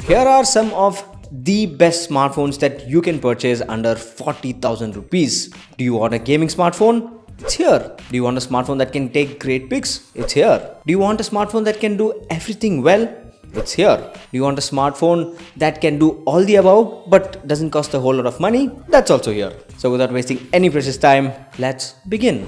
Here are some of the best smartphones that you can purchase under 40,000 rupees. Do you want a gaming smartphone? It's here. Do you want a smartphone that can take great pics? It's here. Do you want a smartphone that can do everything well? It's here. Do you want a smartphone that can do all the above but doesn't cost a whole lot of money? That's also here. So without wasting any precious time, let's begin.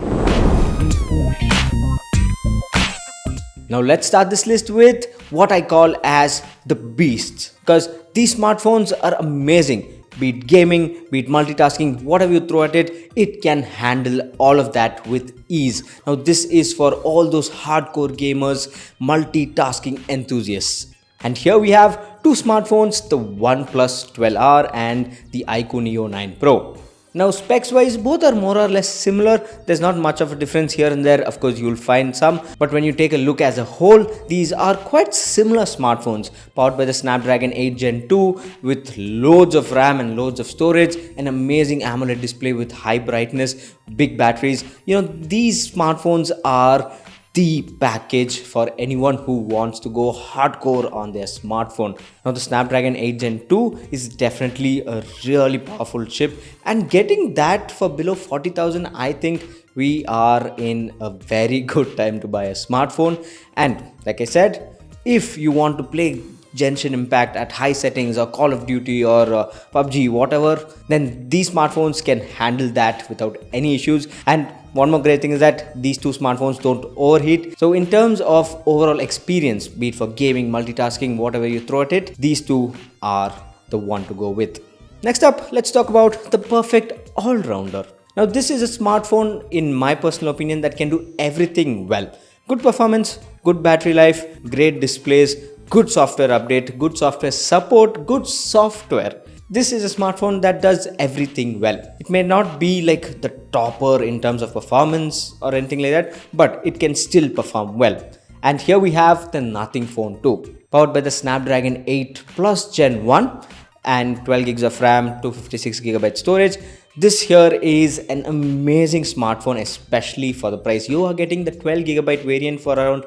Now let's start this list with what I call as the beasts, because these smartphones are amazing. Be it gaming, be it multitasking, whatever you throw at it, it can handle all of that with ease. Now this is for all those hardcore gamers, multitasking enthusiasts. And here we have two smartphones, the OnePlus 12R and the iQOO Neo 9 Pro. Now specs wise, both are more or less similar. There's not much of a difference here and there. Of course, you'll find some, but when you take a look as a whole, these are quite similar smartphones powered by the Snapdragon 8 Gen 2 with loads of RAM and loads of storage, an amazing AMOLED display with high brightness, big batteries. These smartphones are the package for anyone who wants to go hardcore on their smartphone. Now the Snapdragon 8 Gen 2 is definitely a really powerful chip, and getting that for below 40,000, I think we are in a very good time to buy a smartphone. And like I said, if you want to play Genshin Impact at high settings or Call of Duty or PUBG, whatever, then these smartphones can handle that without any issues. And one more great thing is that these two smartphones don't overheat. So in terms of overall experience, be it for gaming, multitasking, whatever you throw at it, these two are the one to go with. Next up, let's talk about the perfect all-rounder. Now this is a smartphone, in my personal opinion, that can do everything well. Good performance, good battery life, great displays, good software update, good software support, good software. This is a smartphone that does everything well. It may not be like the topper in terms of performance or anything like that, but it can still perform well. And here we have the Nothing Phone 2, powered by the Snapdragon 8 Plus Gen 1 and 12 gigs of RAM, 256GB storage. This here is an amazing smartphone, especially for the price. You are getting the 12GB variant for around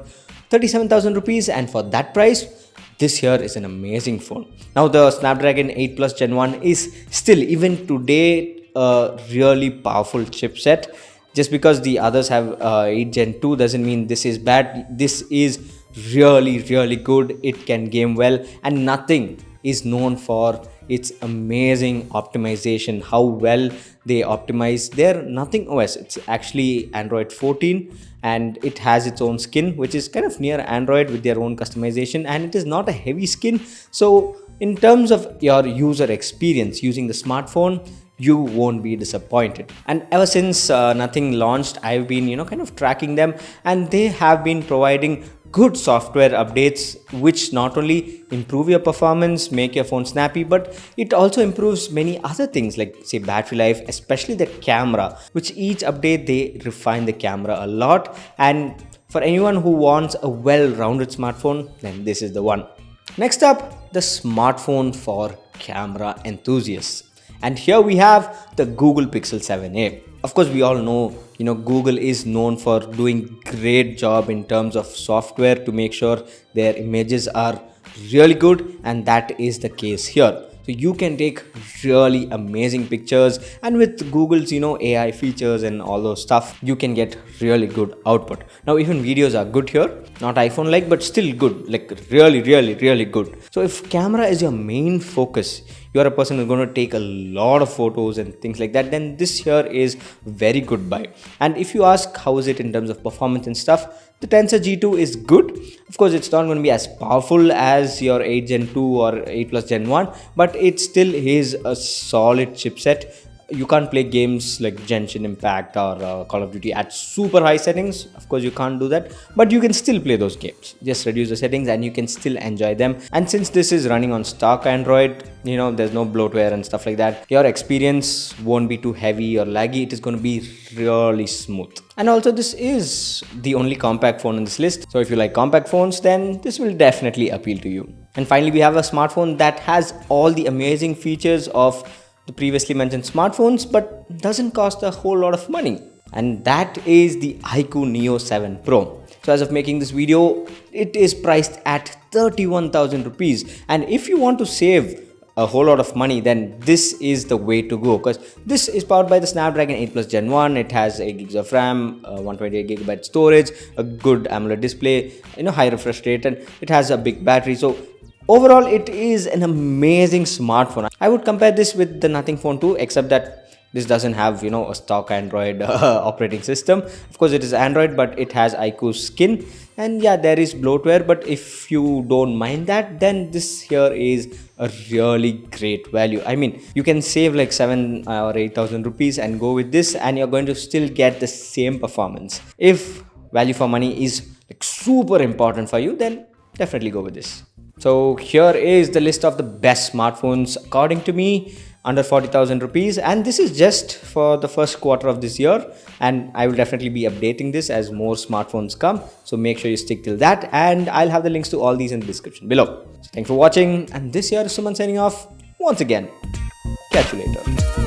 37,000 rupees, and for that price, this here is an amazing phone. Now the Snapdragon 8 Plus Gen 1 is still, even today, a really powerful chipset. Just because the others have 8 Gen 2 doesn't mean this is bad. This is really good. It can game well, and nothing is known for its amazing optimization, how well they optimize their Nothing OS. It's actually Android 14, and it has its own skin, which is kind of near Android with their own customization, and it is not a heavy skin. So in terms of your user experience using the smartphone, you won't be disappointed. And ever since Nothing launched, I've been kind of tracking them, and they have been providing good software updates which not only improve your performance, make your phone snappy, but it also improves many other things like, say, battery life, especially the camera, which each update they refine the camera a lot. And for anyone who wants a well-rounded smartphone, then this is the one. Next up, the smartphone for camera enthusiasts. And here we have the Google Pixel 7a. Of course, we all know, Google is known for doing great job in terms of software to make sure their images are really good, and that is the case here. So you can take really amazing pictures, and with Google's AI features and all those stuff, you can get really good output. Now even videos are good here, not iPhone like, but still good, like really good. So if camera is your main focus, you are a person who's going to take a lot of photos and things like that, then this here is very good buy. And if you ask how is it in terms of performance and stuff, the Tensor G2 is good. Of course, it's not going to be as powerful as your 8 Gen 2 or 8 Plus Gen 1, but it still is a solid chipset. You can't play games like Genshin Impact or Call of Duty at super high settings. Of course, you can't do that, but you can still play those games. Just reduce the settings and you can still enjoy them. And since this is running on stock Android, there's no bloatware and stuff like that, your experience won't be too heavy or laggy. It is going to be really smooth. And also, this is the only compact phone on this list. So if you like compact phones, then this will definitely appeal to you. And finally, we have a smartphone that has all the amazing features of the previously mentioned smartphones, but doesn't cost a whole lot of money. And that is the iQOO Neo 7 Pro. So as of making this video, it is priced at 31,000 rupees. And if you want to save a whole lot of money, then this is the way to go, because this is powered by the Snapdragon 8 Plus Gen 1. It has 8 gigs of RAM, 128GB storage, a good AMOLED display, high refresh rate, and it has a big battery. So overall, it is an amazing smartphone. I would compare this with the Nothing Phone 2, except that this doesn't have a stock Android operating system. Of course, it is Android, but it has iQOO skin, and yeah, there is bloatware, but if you don't mind that, then this here is a really great value. I mean, you can save like 7 or 8,000 rupees and go with this, and you're going to still get the same performance. If value for money is like super important for you, then definitely go with this. So here is the list of the best smartphones according to me under 40,000 rupees, and this is just for the first quarter of this year, and I will definitely be updating this as more smartphones come, so make sure you stick till that, and I'll have the links to all these in the description below. So thanks for watching, and this here is Suman signing off once again. Catch you later.